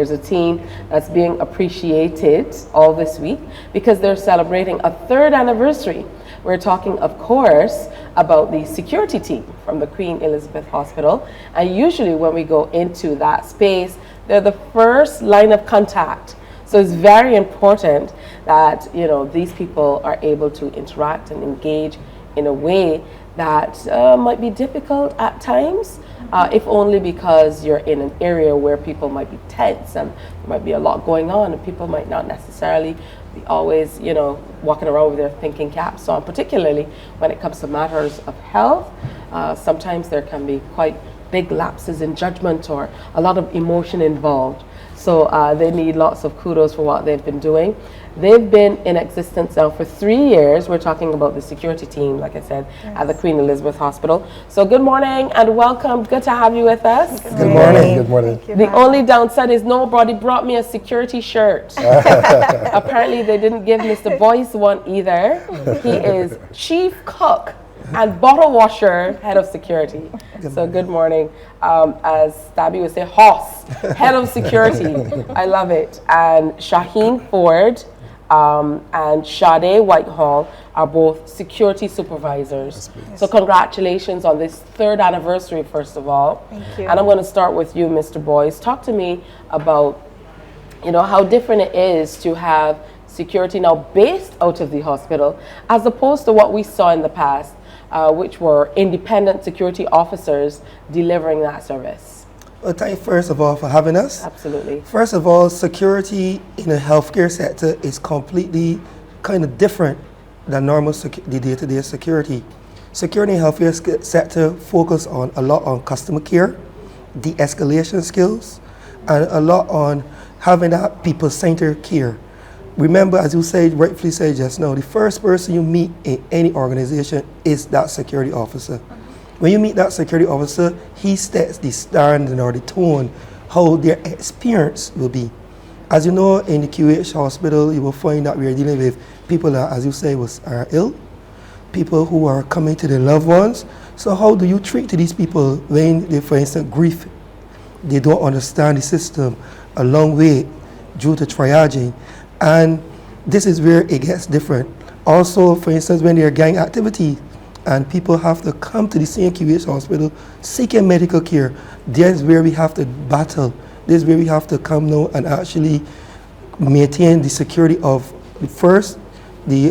there's a team that's being appreciated all this week because they're celebrating a 3rd anniversary. We're talking, of course, about the security team from the Queen Elizabeth Hospital. And usually when we go into that space, they're the first line of contact. So it's very important that, you know, these people are able to interact and engage in a way that might be difficult at times, if only because you're in an area where people might be tense and there might be a lot going on and people might not necessarily be always, you know, walking around with their thinking caps on, particularly when it comes to matters of health. Sometimes there can be quite big lapses in judgment or a lot of emotion involved. So they need lots of kudos for what they've been doing. They've been in existence now for 3 years. We're talking about the security team, like I said, at the Queen Elizabeth Hospital. So good morning and welcome. Good to have you with us. Good morning. Good morning. The only downside is nobody brought me a security shirt. Apparently they didn't give Mr. Boyce one either. He is chief cook and bottle washer, head of security. So good morning. As Stabby would say, Hoss, head of security. I love it. And Shaheen Ford and Sade Whitehall are both security supervisors. Yes. So congratulations on this 3rd anniversary, first of all. Thank you. And I'm going to start with you, Mr. Boyce. Talk to me about, you know, how different it is to have security now based out of the hospital as opposed to what we saw in the past, which were independent security officers delivering that service. Well, thank you first of all for having us. Absolutely. First of all, security in the healthcare sector is completely kind of different than normal the day-to-day security. Security in the healthcare sector focus on a lot on customer care, de-escalation skills, and a lot on having that people-centered care. Remember, as you said, rightfully said just now, the first person you meet in any organization is that security officer. When you meet that security officer, he sets the standard or the tone, how their experience will be. As you know, in the QEH hospital, you will find that we are dealing with people that, as you say, are ill, people who are coming to their loved ones. So how do you treat these people when they, for instance, grief? They don't understand the system a long way due to triaging. And this is where it gets different. Also, for instance, when there are gang activity and people have to come to the same QEH hospital seeking medical care, that's where we have to battle. This is where we have to come now and actually maintain the security of first the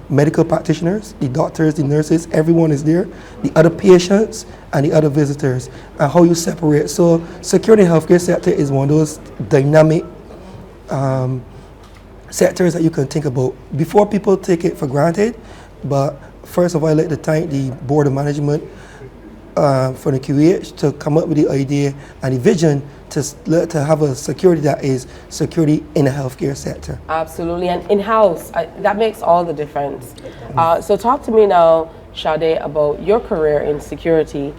medical practitioners, the doctors, the nurses, everyone is there, the other patients and the other visitors, and how you separate. So security in the healthcare sector is one of those dynamic sectors that you can think about. Before people take it for granted, but first of all, I'd like to thank the Board of Management for the QEH to come up with the idea and the vision to have a security that is security in the healthcare sector. Absolutely, and in-house, that makes all the difference. So talk to me now, Sade, about your career in security,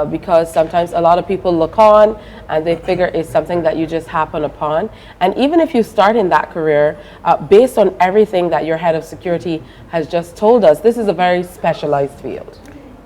because sometimes a lot of people look on and they figure it's something that you just happen upon. And even if you start in that career, based on everything that your head of security has just told us, this is a very specialized field.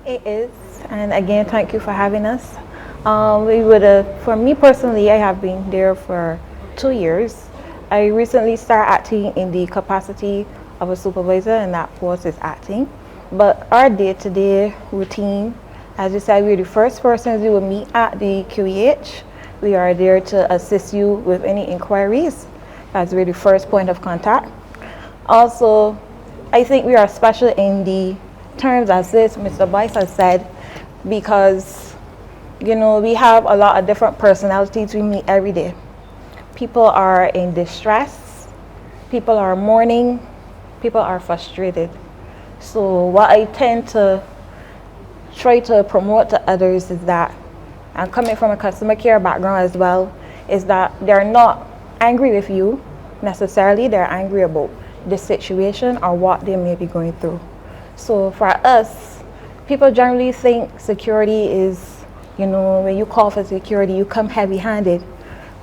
It is, and again, thank you for having us. For me personally, I have been there for 2 years. I recently started acting in the capacity of a supervisor, and that post is acting. But our day-to-day routine, as you said, we're the first persons you will meet at the QEH. We are there to assist you with any inquiries, as we're the first point of contact. Also, I think we are special in the terms as this Mr. Boyce has said, because you know, we have a lot of different personalities we meet every day. People are in distress, people are mourning, people are frustrated. So what I tend to try to promote to others is that, and coming from a customer care background as well, is that they're not angry with you necessarily, they're angry about the situation or what they may be going through. So for us, people generally think security is, you know, when you call for security, you come heavy-handed.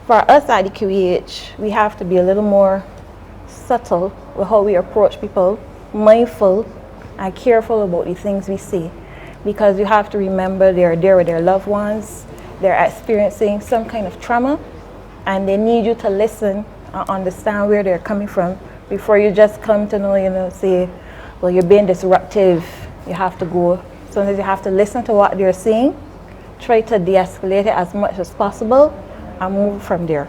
For us at the QEH, we have to be a little more subtle with how we approach people, mindful and careful about the things we say. Because you have to remember they're there with their loved ones, they're experiencing some kind of trauma, and they need you to listen and understand where they're coming from before you just come to know, say, well, you're being disruptive, you have to go. Sometimes you have to listen to what they're saying, try to de-escalate it as much as possible, and move from there.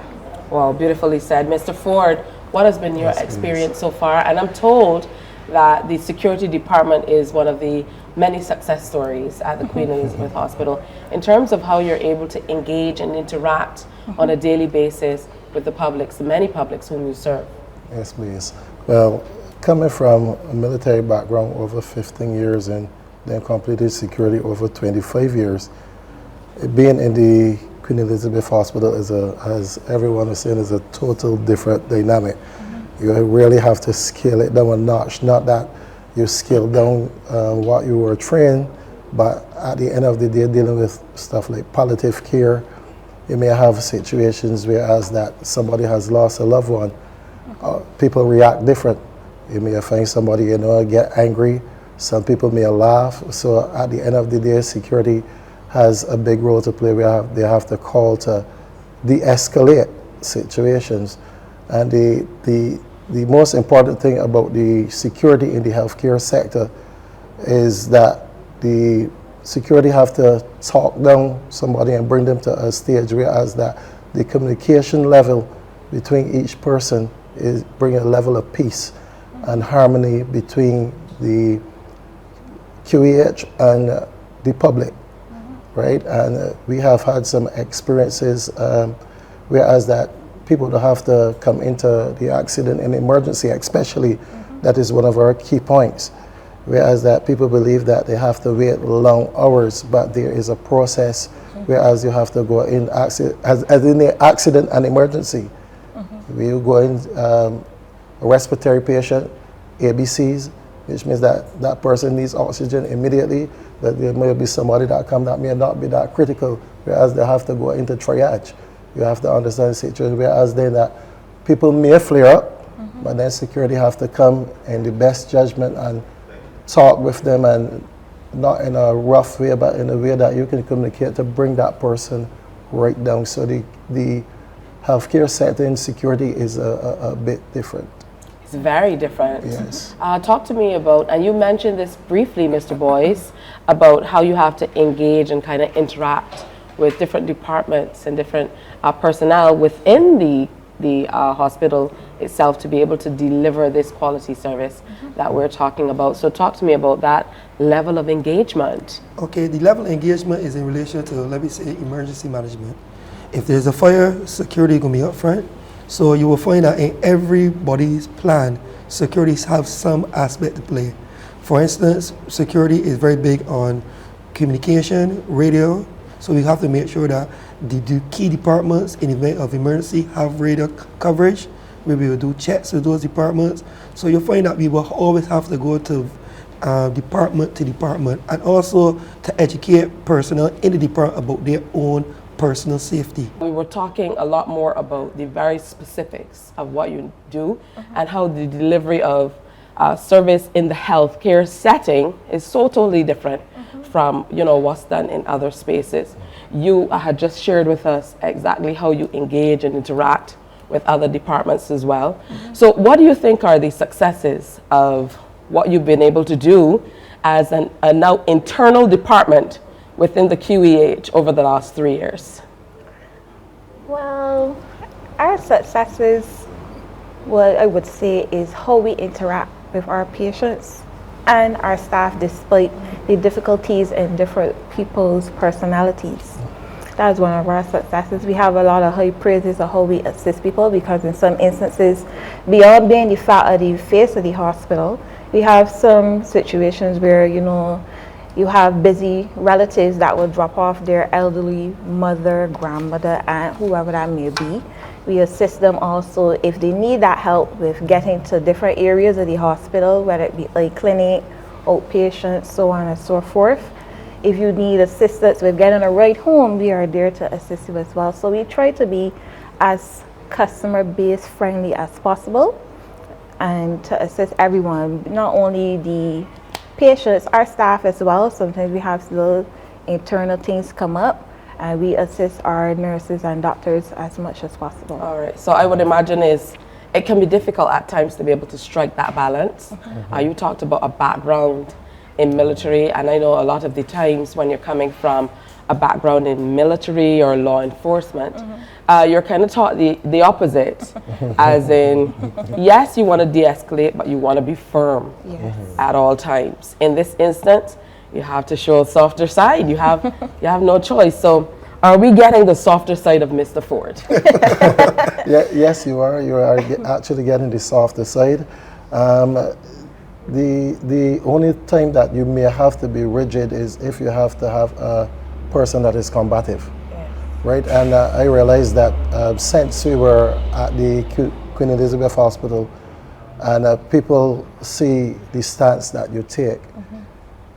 Well, beautifully said. Mr. Ford, what has been your experience so far? And I'm told that the security department is one of the many success stories at the Queen Elizabeth Hospital in terms of how you're able to engage and interact on a daily basis with the publics, the many publics whom you serve. Yes, please. Well, coming from a military background over 15 years and then completed security over 25 years, being in the Queen Elizabeth Hospital is as everyone is saying, is a total different dynamic. You really have to scale it down a notch. Not that you scale down what you were trained, but at the end of the day, dealing with stuff like palliative care, you may have situations where as that somebody has lost a loved one, people react different. You may find somebody, get angry. Some people may laugh. So at the end of the day, security has a big role to play. They have to call to de-escalate situations. And the most important thing about the security in the healthcare sector is that the security have to talk down somebody and bring them to a stage whereas that the communication level between each person is bringing a level of peace and harmony between the QEH and the public, right? And we have had some experiences whereas that people don't have to come into the accident and emergency, especially that is one of our key points. Whereas that people believe that they have to wait long hours, but there is a process whereas you have to go in as in the accident and emergency. We go in a respiratory patient, ABCs, which means that that person needs oxygen immediately, that there may be somebody that come that may not be that critical, whereas they have to go into triage. You have to understand the situation, whereas then that people may flare up, but then security have to come in the best judgment and talk with them, and not in a rough way, but in a way that you can communicate to bring that person right down. So the healthcare sector in security is a bit different. It's very different. Yes. Talk to me about, and you mentioned this briefly, Mr. Boyce, about how you have to engage and kind of interact with different departments and different personnel within the hospital itself to be able to deliver this quality service that we're talking about. So talk to me about that level of engagement. Okay, the level of engagement is in relation to, let me say, emergency management. If there's a fire, security is going to be up front. So you will find that in everybody's plan, security have some aspect to play. For instance, security is very big on communication, radio. So we have to make sure that the key departments in event of emergency have radio coverage. We will do checks with those departments. So you'll find that we will always have to go to department to department, and also to educate personnel in the department about their own personal safety. We were talking a lot more about the very specifics of what you do and how the delivery of service in the healthcare setting is so totally different from what's done in other spaces. You had just shared with us exactly how you engage and interact with other departments as well. So what do you think are the successes of what you've been able to do as a now internal department within the QEH over the last 3 years? Well, our successes, what I would say, is how we interact with our patients and our staff despite the difficulties in different people's personalities. That is one of our successes. We have a lot of high praises of how we assist people, because in some instances, beyond being the face of the hospital, we have some situations where, you have busy relatives that will drop off their elderly mother, grandmother, aunt, whoever that may be. We assist them also if they need that help with getting to different areas of the hospital, whether it be like clinic, outpatient, so on and so forth. If you need assistance with getting a ride home, we are there to assist you as well. So we try to be as customer-based friendly as possible and to assist everyone, not only the patients, our staff as well. Sometimes we have little internal things come up, and we assist our nurses and doctors as much as possible. All right. So I would imagine it can be difficult at times to be able to strike that balance. You talked about a background in military, and I know a lot of the times when you're coming from a background in military or law enforcement, you're kind of taught the opposite, as in, yes, you want to de-escalate, but you want to be firm at all times. In this instance, you have to show a softer side. You have no choice. So, are we getting the softer side of Mr. Ford? Yes, you are. You are actually getting the softer side. The only time that you may have to be rigid is if you have to have a person that is combative, right? And I realized that since we were at the Queen Elizabeth Hospital, and people see the stance that you take,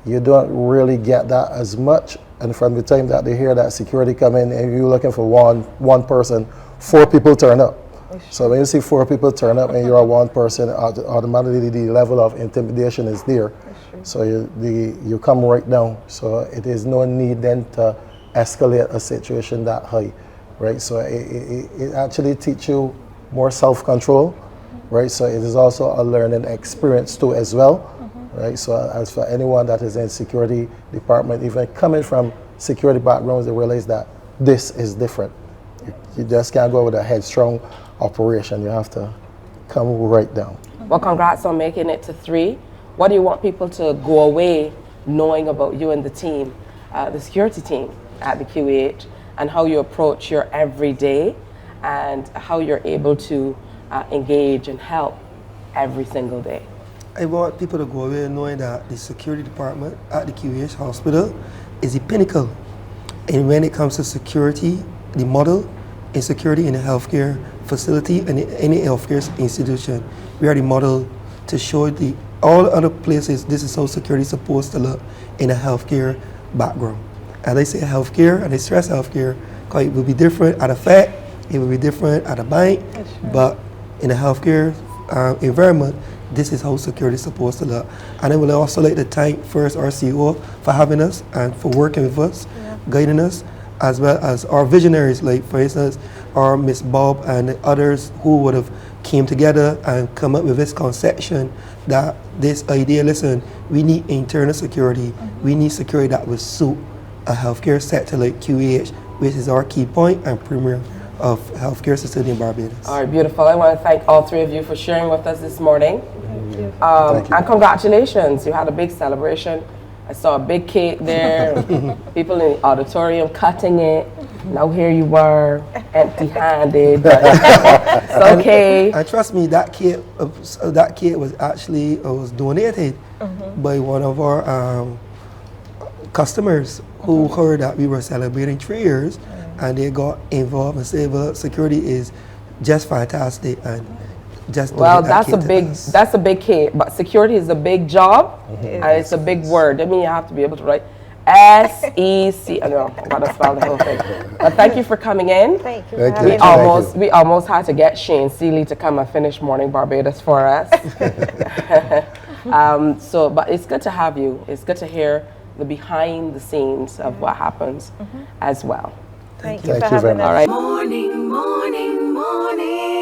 you don't really get that as much. And from the time that they hear that security come in and you're looking for one person, 4 people turn up. So when you see 4 people turn up and you're one person, automatically the level of intimidation is there. So you come right down. So it is no need then to escalate a situation that high, right? So it actually teaches you more self-control, right? So it is also a learning experience too as well, right? So as for anyone that is in security department, even coming from security backgrounds, they realize that this is different. You just can't go with a headstrong operation. You have to come right down. Well, congrats on making it to 3. What do you want people to go away knowing about you and the team, the security team at the QEH, and how you approach your everyday and how you're able to engage and help every single day? I want people to go away knowing that the security department at the QEH hospital is the pinnacle. And when it comes to security, the model in security in a healthcare facility and in any healthcare institution, we are the model to show all other places this is how security is supposed to look in a healthcare background. And I say healthcare, and I stress healthcare, because it will be different at a FAC, it will be different at a bank, but in a healthcare environment, this is how security is supposed to look. And I would also like to thank first our CEO for having us and for working with us, guiding us, as well as our visionaries, like for instance, our Miss Bob and others who would have came together and come up with this conception that this idea, listen, we need internal security, we need security that will suit a healthcare sector like QEH, which is our key point and premier of healthcare society in Barbados. All right, beautiful. I want to thank all 3 of you for sharing with us this morning. Thank you. And congratulations, you had a big celebration. I saw a big cake there, people in the auditorium cutting it. Now here you are, empty-handed, but it's okay. And trust me, that cake was actually was donated by one of our customers who heard that we were celebrating 3 years, and they got involved and said, well, security is just fantastic, and just well, that's a big cake, but security is a big job, and it's a big word. I mean, you have to be able to write SEC. I know, I'm gonna spell the whole thing. But thank you for coming in. Thank you. We almost had to get Shane Seeley to come and finish Morning Barbados for us. But it's good to have you. It's good to hear the behind the scenes of what happens as well. Thank you for having us. All right. Morning, morning, morning.